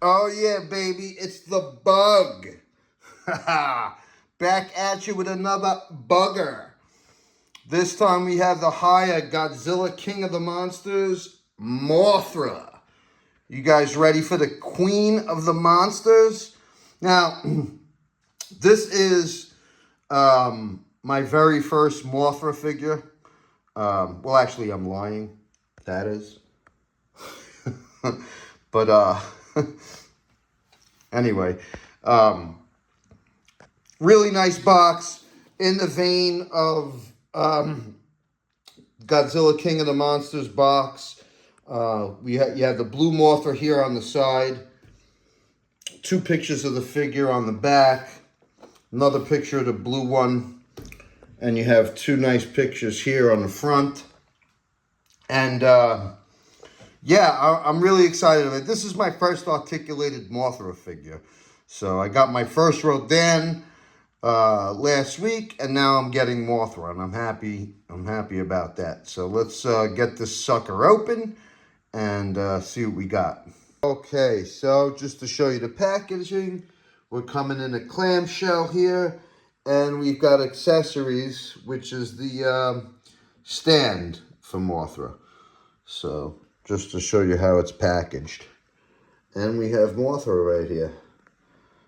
Oh yeah, baby, it's the bug. Back at you with another bugger. This time we have the Hiya Godzilla King of the Monsters, Mothra. You guys ready for the Queen of the Monsters? Now, this is my very first Mothra figure. Well, actually, I'm lying. That is. But anyway, really nice box in the vein of Godzilla King of the Monsters box. You have the blue Mothra here on the side, two pictures of the figure on the back, another picture of the blue one, and you have two nice pictures here on the front. And yeah, I'm really excited about it. This is my first articulated Mothra figure. So I got my first Rodan last week, and now I'm getting Mothra, and I'm happy about that. So let's get this sucker open and see what we got. Okay, so just to show you the packaging, we're coming in a clamshell here, and we've got accessories, which is the stand for Mothra. So just to show you how it's packaged. And we have Mothra right here.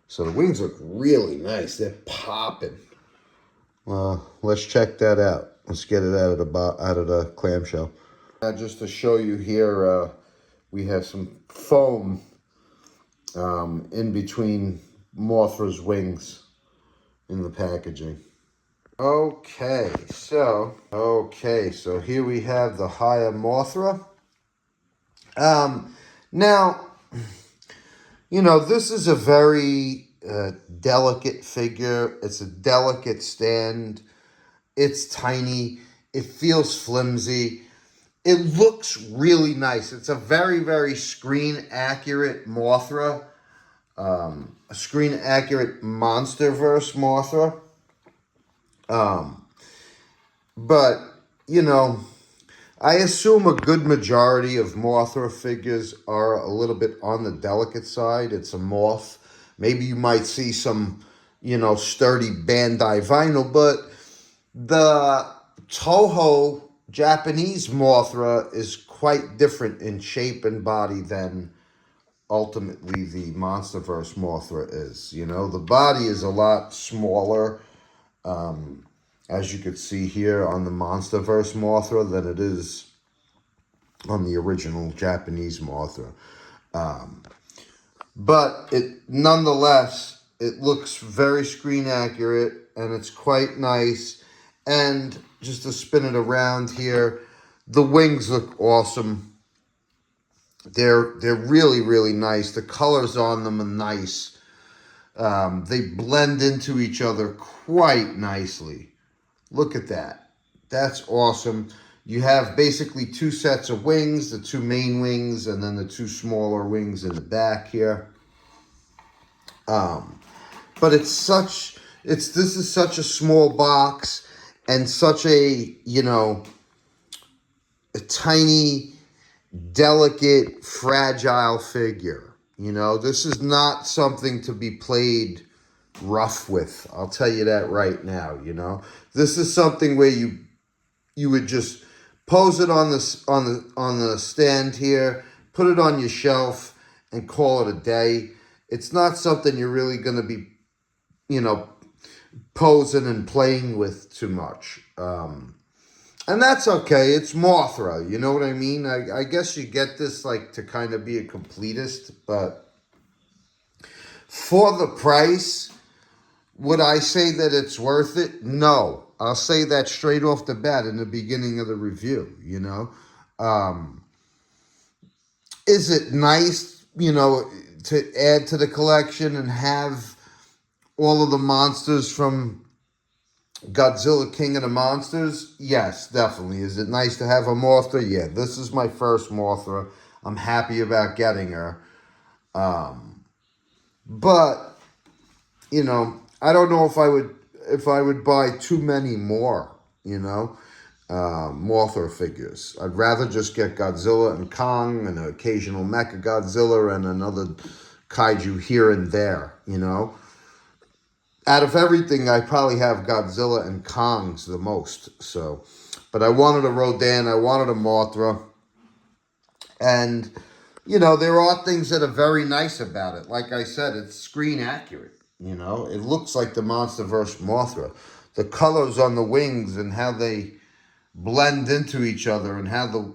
So the wings look really nice. They're popping. Let's check that out. Let's get it out of the clamshell. Just to show you here, we have some foam in between Mothra's wings in the packaging. Okay, so here we have the Hiya Mothra. Now, you know, this is a very delicate figure. It's a delicate stand. It's tiny. It feels flimsy. It looks really nice. It's a very, very screen-accurate Mothra. A screen-accurate Monsterverse Mothra. But, you know, I assume a good majority of Mothra figures are a little bit on the delicate side. It's a moth. Maybe you might see some, you know, sturdy Bandai vinyl, but the Toho Japanese Mothra is quite different in shape and body than ultimately the Monsterverse Mothra is. You know, the body is a lot smaller, as you could see here on the Monsterverse Mothra, than it is on the original Japanese Mothra. But nonetheless, it looks very screen accurate, and it's quite nice. And just to spin it around here, the wings look awesome. They're really, really nice. The colors on them are nice. They blend into each other quite nicely. Look at that. That's awesome. You have basically two sets of wings, the two main wings, and then the two smaller wings in the back here. But this is such a small box and such a, you know, a tiny, delicate, fragile figure. You know, this is not something to be played rough with. I'll tell you that right now, you know. This is something where you would just pose it on the stand here, put it on your shelf, and call it a day. It's not something you're really going to be, you know, posing and playing with too much. And that's okay. It's Mothra, you know what I mean? I guess you get this like to kind of be a completist, but for the price, would I say that it's worth it? No. I'll say that straight off the bat in the beginning of the review, you know. Is it nice, you know, to add to the collection and have all of the monsters from Godzilla King of the Monsters? Yes, definitely. Is it nice to have a Mothra? Yeah, this is my first Mothra. I'm happy about getting her. But, you know, I don't know if I would buy too many more, you know, Mothra figures. I'd rather just get Godzilla and Kong and an occasional Mecha Godzilla and another kaiju here and there, you know. Out of everything, I probably have Godzilla and Kong's the most. So, but I wanted a Rodan, I wanted a Mothra, and you know, there are things that are very nice about it. Like I said, it's screen accurate. You know, it looks like the MonsterVerse Mothra. The colors on the wings and how they blend into each other, and how the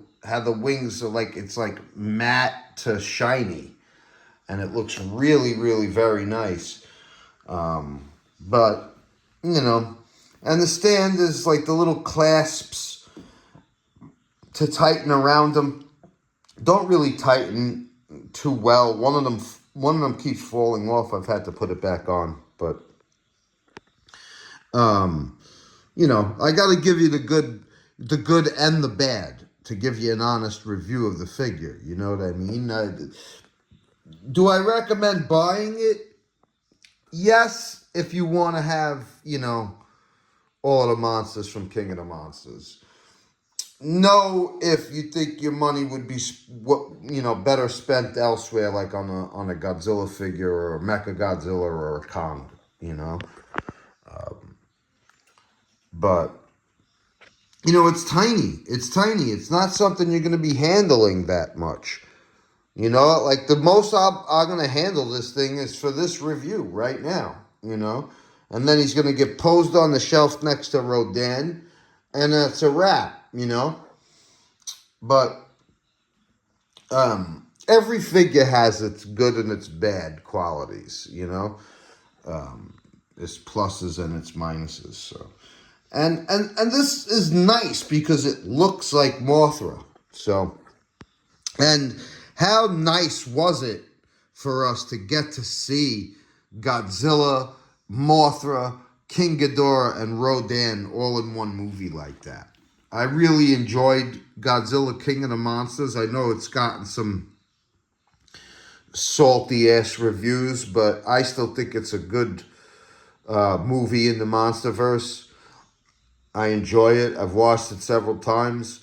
wings are like, it's like matte to shiny, and it looks really, really very nice. But you know, and the stand is like the little clasps to tighten around them. Don't really tighten too well. One of them keeps falling off. I've had to put it back on, but you know, I got to give you the good and the bad to give you an honest review of the figure. You know what I mean? Do I recommend buying it? Yes, if you want to have, you know, all of the monsters from King of the Monsters. No, if you think your money would be, you know, better spent elsewhere, like on a Godzilla figure or a Mecha Godzilla or a Kong, you know. But you know, it's tiny. It's tiny. It's not something you're going to be handling that much. You know, like the most I'm going to handle this thing is for this review right now, you know. And then he's going to get posed on the shelf next to Rodan, and it's a wrap, you know. But every figure has its good and its bad qualities, you know. Its pluses and its minuses, so. And this is nice because it looks like Mothra. So, and how nice was it for us to get to see Godzilla, Mothra, King Ghidorah, and Rodan all in one movie like that? I really enjoyed Godzilla, King of the Monsters. I know it's gotten some salty-ass reviews, but I still think it's a good movie in the MonsterVerse. I enjoy it. I've watched it several times,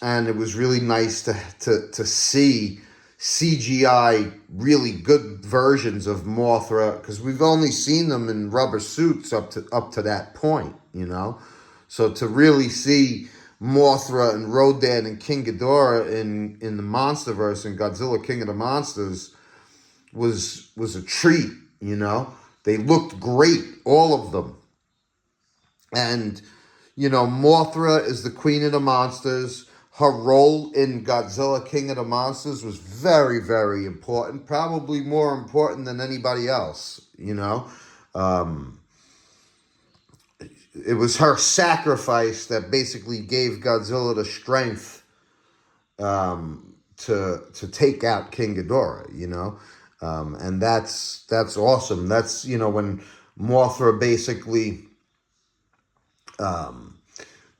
and it was really nice to see CGI really good versions of Mothra, because we've only seen them in rubber suits up to that point, you know. So to really see Mothra and Rodan and King Ghidorah in the MonsterVerse and Godzilla King of the Monsters was a treat, you know. They looked great, all of them. And you know, Mothra is the queen of the monsters. Her role in Godzilla, King of the Monsters was very, very important. Probably more important than anybody else, you know. It was her sacrifice that basically gave Godzilla the strength to take out King Ghidorah, you know. And that's awesome. That's, you know, when Mothra basically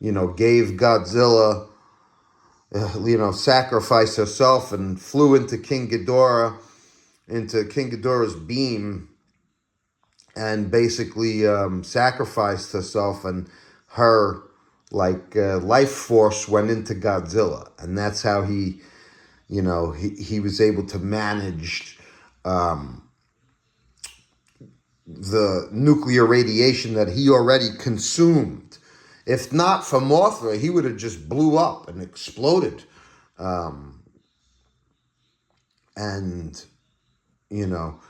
you know, gave Godzilla, you know, sacrificed herself and flew into King Ghidorah's beam, and basically sacrificed herself, and her, like, life force went into Godzilla. And that's how he, you know, he was able to manage the nuclear radiation that he already consumed. If not for Mothra, he would have just blew up and exploded. And, you know,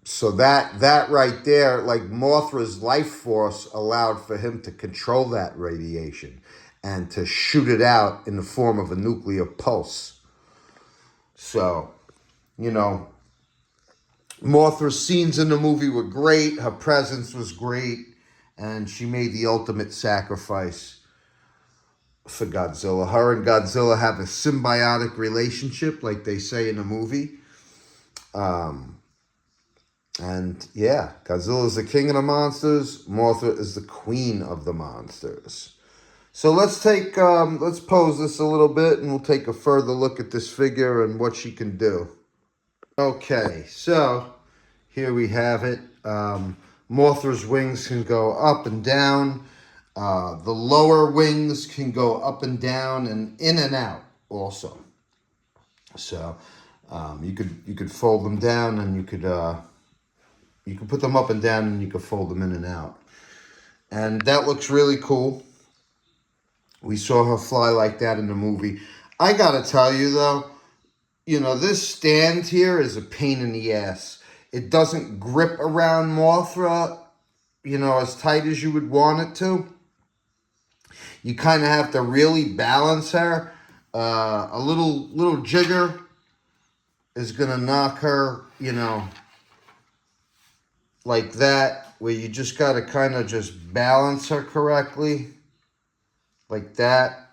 so that right there, like Mothra's life force allowed for him to control that radiation and to shoot it out in the form of a nuclear pulse. So, you know, Mothra's scenes in the movie were great. Her presence was great. And she made the ultimate sacrifice for Godzilla. Her and Godzilla have a symbiotic relationship, like they say in the movie. And yeah, Godzilla is the king of the monsters. Mothra is the queen of the monsters. So let's pose this a little bit, and we'll take a further look at this figure and what she can do. Okay, so here we have it. Mothra's wings can go up and down. The lower wings can go up and down and in and out also. So You could fold them down, and you could put them up and down, and you could fold them in and out. And that looks really cool. We saw her fly like that in the movie. I gotta tell you though, this stand here is a pain in the ass. It doesn't grip around Mothra, as tight as you would want it to. You kind of have to really balance her. A little jigger is gonna knock her, like that, where you just gotta kind of just balance her correctly, like that.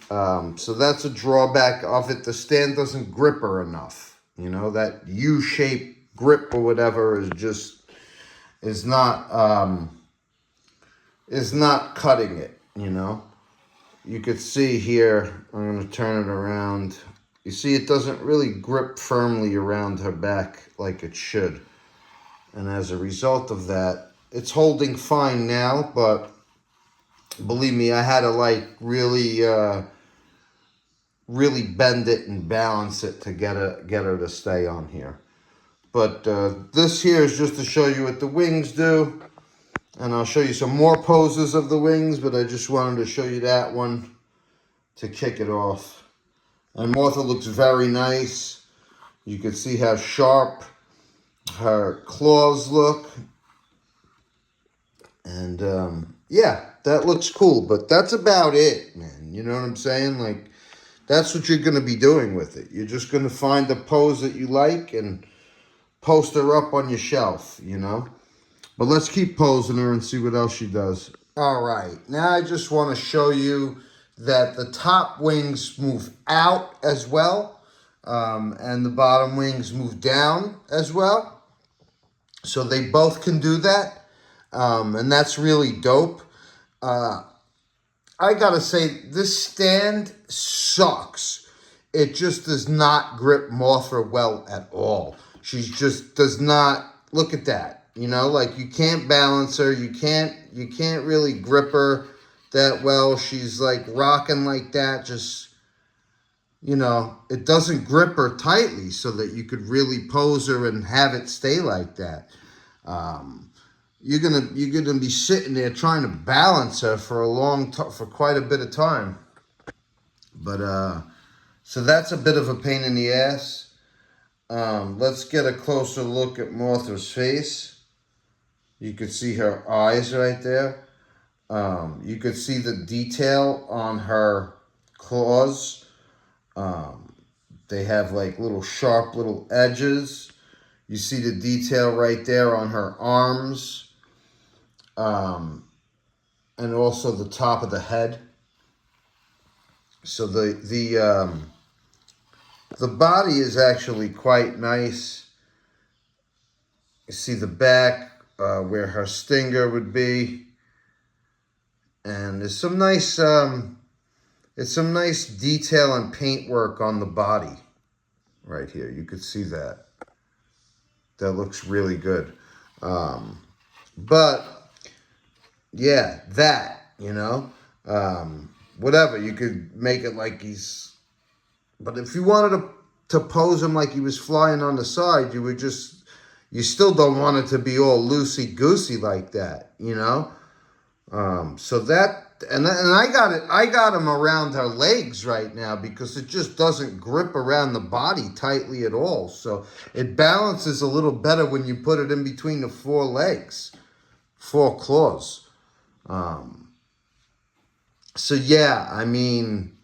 So that's a drawback of it. The stand doesn't grip her enough. That U-shaped grip or whatever is not cutting it. You could see here. I'm going to turn it around. You see, it doesn't really grip firmly around her back like it should, and as a result of that, it's holding fine now. But believe me, I had to really bend it and balance it to get her to stay on here. But this here is just to show you what the wings do. And I'll show you some more poses of the wings, but I just wanted to show you that one to kick it off. And Mothra looks very nice. You can see how sharp her claws look. And yeah, that looks cool. But that's about it, man. You know what I'm saying? Like, that's what you're going to be doing with it. You're just going to find a pose that you like and post her up on your shelf, But let's keep posing her and see what else she does. All right. Now I just want to show you that the top wings move out as well. And the bottom wings move down as well. So they both can do that. And that's really dope. I gotta say, this stand sucks. It just does not grip Mothra well at all. She just does not. Look at that. Like, you can't balance her. You can't really grip her that well. She's like rocking like that. Just, it doesn't grip her tightly so that you could really pose her and have it stay like that. You're gonna be sitting there trying to balance her for for quite a bit of time. But so that's a bit of a pain in the ass. Let's get a closer look at Mothra's face. You could see her eyes right there. You could see the detail on her claws. They have like sharp little edges. You see the detail right there on her arms. And also the top of the head. So the body is actually quite nice. You see the back where her stinger would be, and there's some nice detail and paintwork on the body right here. You could see that. That looks really good. But yeah, whatever, you could make it like he's, but if you wanted to pose him like he was flying on the side, you still don't want it to be all loosey-goosey like that, So that, and I got him around her legs right now because it just doesn't grip around the body tightly at all. So it balances a little better when you put it in between the four legs, four claws. So yeah, I mean,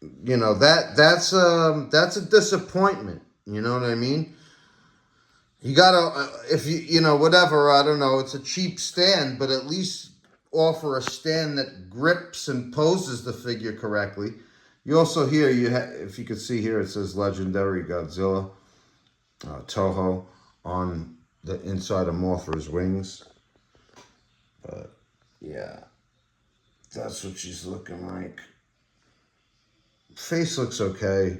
that's a disappointment. You know what I mean? You gotta, if whatever, I don't know, it's a cheap stand, but at least offer a stand that grips and poses the figure correctly. You also here, if you could see here, it says Legendary Godzilla, Toho, on the inside of Mothra's wings. But yeah, that's what she's looking like. Face looks okay,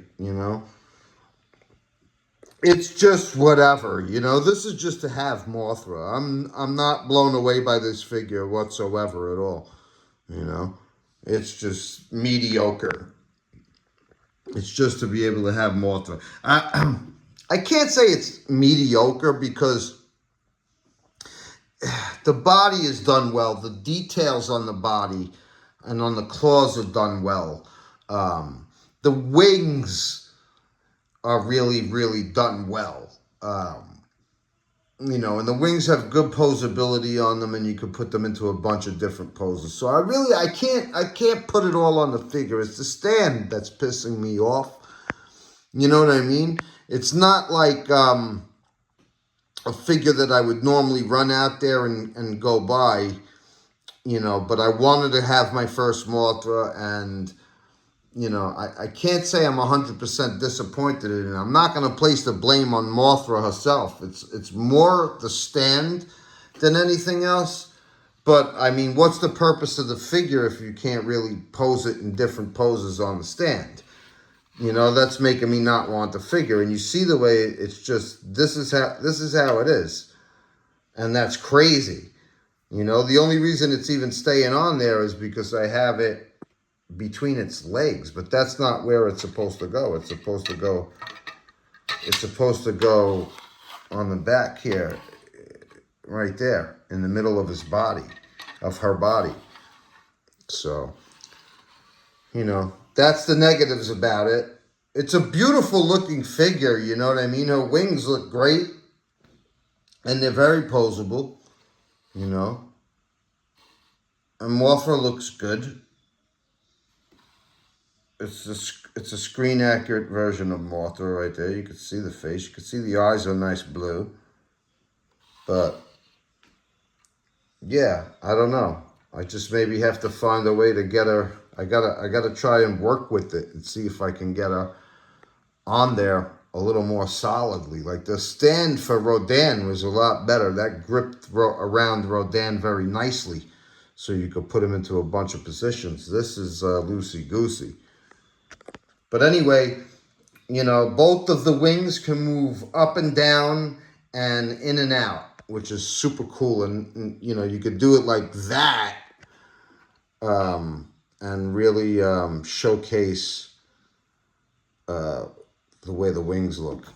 It's just whatever, This is just to have Mothra. I'm not blown away by this figure whatsoever at all, It's just mediocre. It's just to be able to have Mothra. I can't say it's mediocre because the body is done well. The details on the body and on the claws are done well. The wings are really, really done well. You know, and the wings have good posability on them, and you can put them into a bunch of different poses. So I can't put it all on the figure. It's the stand that's pissing me off. You know what I mean? It's not like a figure that I would normally run out there and go buy, you know, but I wanted to have my first Mothra, and, you know, I can't say I'm 100% disappointed in it. I'm not going to place the blame on Mothra herself. It's more the stand than anything else. But, I mean, what's the purpose of the figure if you can't really pose it in different poses on the stand? You know, that's making me not want the figure. And you see the way it's just, this is how it is. And that's crazy. You know, the only reason it's even staying on there is because I have it between its legs. But that's not where it's supposed to go. It's supposed to go on the back here, right there, in the middle of his body, of her body. So, you know, that's the negatives about it. It's a beautiful looking figure, you know what I mean? Her wings look great, and they're very posable, you know. And Mothra looks good. It's a screen accurate version of Mothra right there. You can see the face. You can see the eyes are nice blue. But, yeah, I don't know. I just maybe have to find a way to get her. I gotta try and work with it and see if I can get her on there a little more solidly. Like the stand for Rodan was a lot better. That gripped around Rodan very nicely, so you could put him into a bunch of positions. This is loosey-goosey. But anyway, you know, both of the wings can move up and down and in and out, which is super cool. And you know, you could do it like that, and really showcase the way the wings look.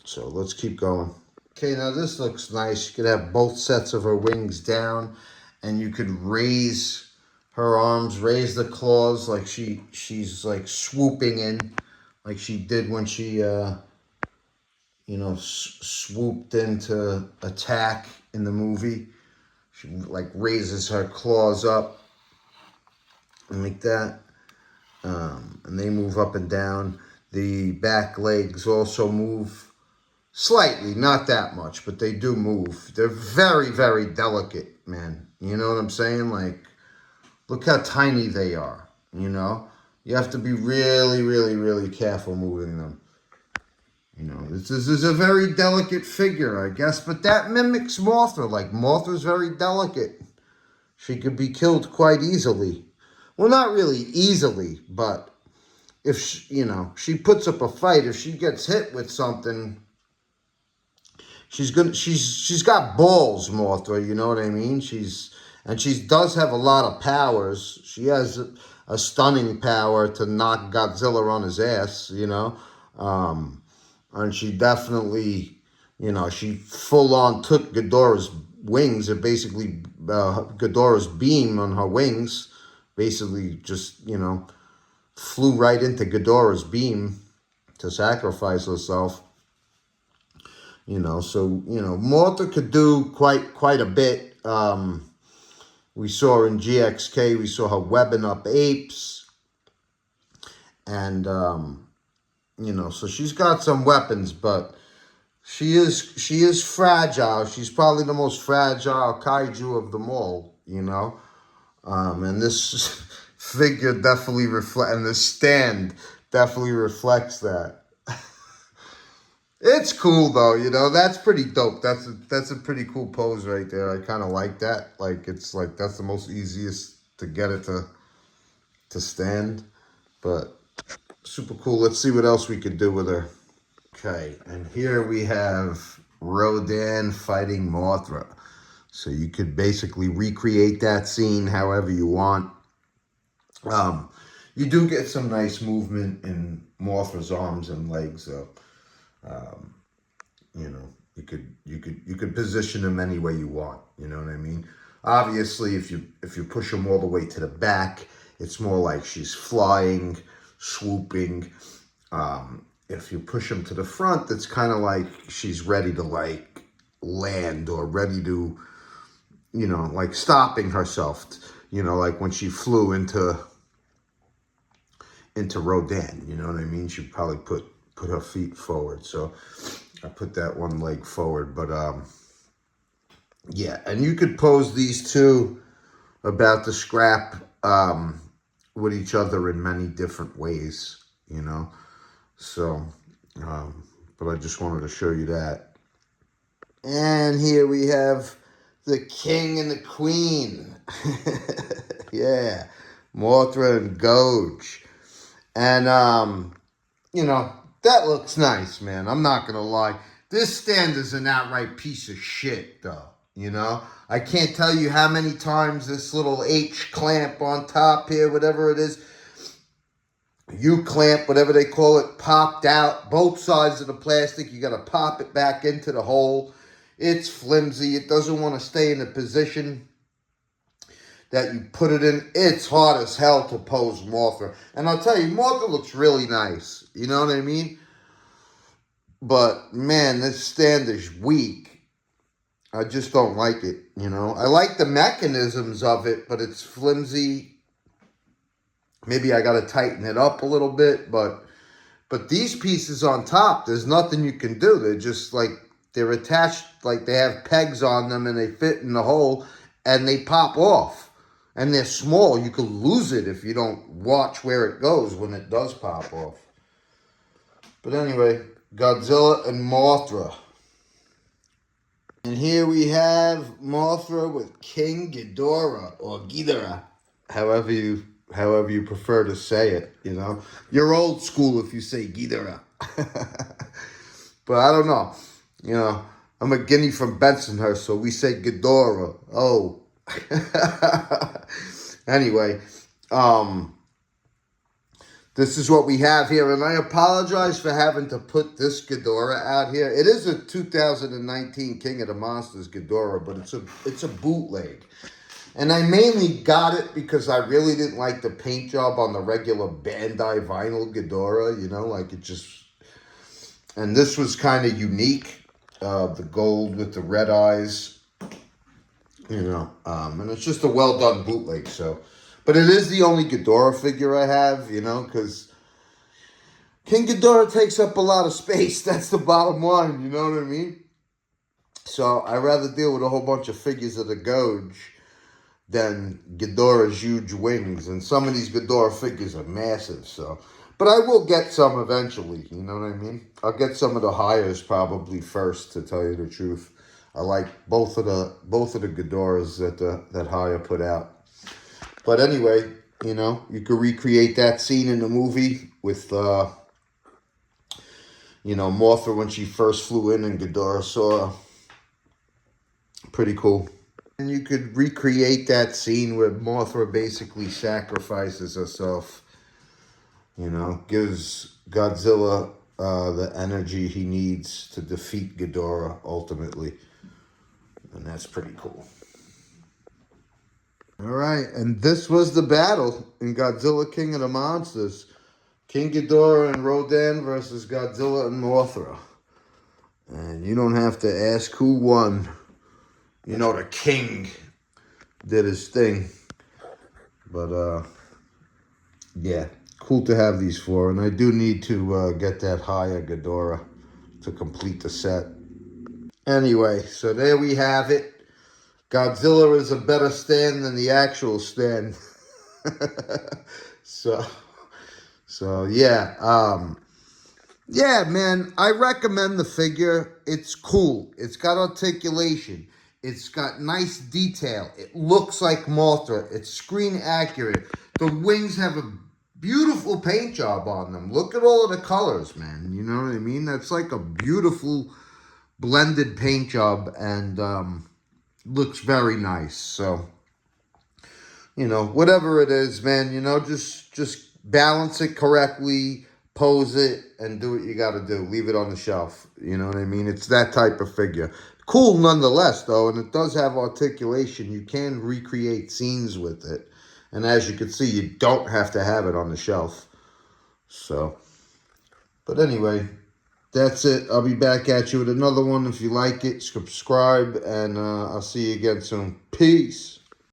So let's keep going. Okay, now this looks nice. You could have both sets of her wings down, and you could raise her arms, raise the claws like she's like swooping in, like she did when she you know, swooped in to attack in the movie. She like raises her claws up and like that, and they move up and down. The back legs also move slightly, not that much, but they do move. They're very, very delicate, man. You know what I'm saying? Like, look how tiny they are, you know? You have to be really, really, really careful moving them. You know, this is a very delicate figure, I guess, but that mimics Mothra. Like, Mothra's very delicate. She could be killed quite easily. Well, not really easily, but if she, you know, she puts up a fight, if she gets hit with something, she's got balls, Mothra, you know what I mean? She does have a lot of powers. She has a stunning power to knock Godzilla on his ass, you know. And she definitely, you know, she full on took Ghidorah's wings, and basically Ghidorah's beam on her wings, basically just, you know, flew right into Ghidorah's beam to sacrifice herself. You know, so, you know, Mothra could do quite a bit. We saw her in GXK, we saw her webbing up apes. And, you know, so she's got some weapons, but she is fragile. She's probably the most fragile kaiju of them all, you know. And this figure definitely and the stand definitely reflects that. It's cool though, you know. That's pretty dope. That's a pretty cool pose right there. I kind of like that. Like, it's like that's the most easiest to get it to stand, but super cool. Let's see what else we could do with her. Okay, and here we have Rodan fighting Mothra. So you could basically recreate that scene however you want. You do get some nice movement in Mothra's arms and legs, though. You know, you could position them any way you want. You know what I mean? Obviously, if you push them all the way to the back, it's more like she's flying, swooping. If you push them to the front, it's kind of like she's ready to like land or ready to, you know, like stopping herself. You know, like when she flew into Rodan. You know what I mean? She probably put her feet forward. So I put that one leg forward, but yeah, and you could pose these two about to scrap with each other in many different ways, you know. So, but I just wanted to show you that. And here we have the king and the queen. Yeah, Mothra and Goge. And, you know, that looks nice, man. I'm not going to lie. This stand is an outright piece of shit, though. You know? I can't tell you how many times this little H clamp on top here, whatever it is, U-clamp, whatever they call it, popped out. Both sides of the plastic. You got to pop it back into the hole. It's flimsy. It doesn't want to stay in the position that you put it in. It's hard as hell to pose Mothra. And I'll tell you, Mothra looks really nice. You know what I mean? But, man, this stand is weak. I just don't like it, you know. I like the mechanisms of it, but it's flimsy. Maybe I got to tighten it up a little bit. But these pieces on top, there's nothing you can do. They're just like, they're attached, like they have pegs on them and they fit in the hole and they pop off. And they're small. You could lose it if you don't watch where it goes when it does pop off. But anyway, Godzilla and Mothra. And here we have Mothra with King Ghidorah, or Ghidorah, however you prefer to say it, you know. You're old school if you say Ghidorah. But I don't know. You know, I'm a guinea from Bensonhurst, so we say Ghidorah. Oh. Anyway, this is what we have here, and I apologize for having to put this Ghidorah out here. It is a 2019 King of the Monsters Ghidorah, but it's a bootleg. And I mainly got it because I really didn't like the paint job on the regular Bandai vinyl Ghidorah, you know, like it just... And this was kind of unique, the gold with the red eyes. You know, and it's just a well-done bootleg, so. But it is the only Ghidorah figure I have, you know, because King Ghidorah takes up a lot of space. That's the bottom line, you know what I mean? So I'd rather deal with a whole bunch of figures of the Goge than Ghidorah's huge wings. And some of these Ghidorah figures are massive, so. But I will get some eventually, you know what I mean? I'll get some of the Hiyas probably first, to tell you the truth. I like both of the Ghidorahs that Hiya put out. But anyway, you know, you could recreate that scene in the movie with, you know, Mothra when she first flew in and Ghidorah saw her. Pretty cool. And you could recreate that scene where Mothra basically sacrifices herself, you know, gives Godzilla the energy he needs to defeat Ghidorah ultimately. And that's pretty cool. All right, and this was the battle in Godzilla King of the Monsters. King Ghidorah and Rodan versus Godzilla and Mothra. And you don't have to ask who won. You know, the king did his thing. But, yeah, cool to have these four. And I do need to get that Hiya Ghidorah to complete the set. Anyway, so there we have it. Godzilla is a better stand than the actual stand. So yeah. Yeah, man, I recommend the figure. It's cool. It's got articulation. It's got nice detail. It looks like Mothra. It's screen accurate. The wings have a beautiful paint job on them. Look at all of the colors, man. You know what I mean? That's like a beautiful blended paint job, and looks very nice. So, you know, whatever it is, man, you know, just balance it correctly, pose it, and do what you got to do. Leave it on the shelf. You know what I mean? It's that type of figure. Cool nonetheless, though, and it does have articulation. You can recreate scenes with it. And as you can see, you don't have to have it on the shelf. So, but anyway, that's it. I'll be back at you with another one. If you like it, subscribe, and I'll see you again soon. Peace.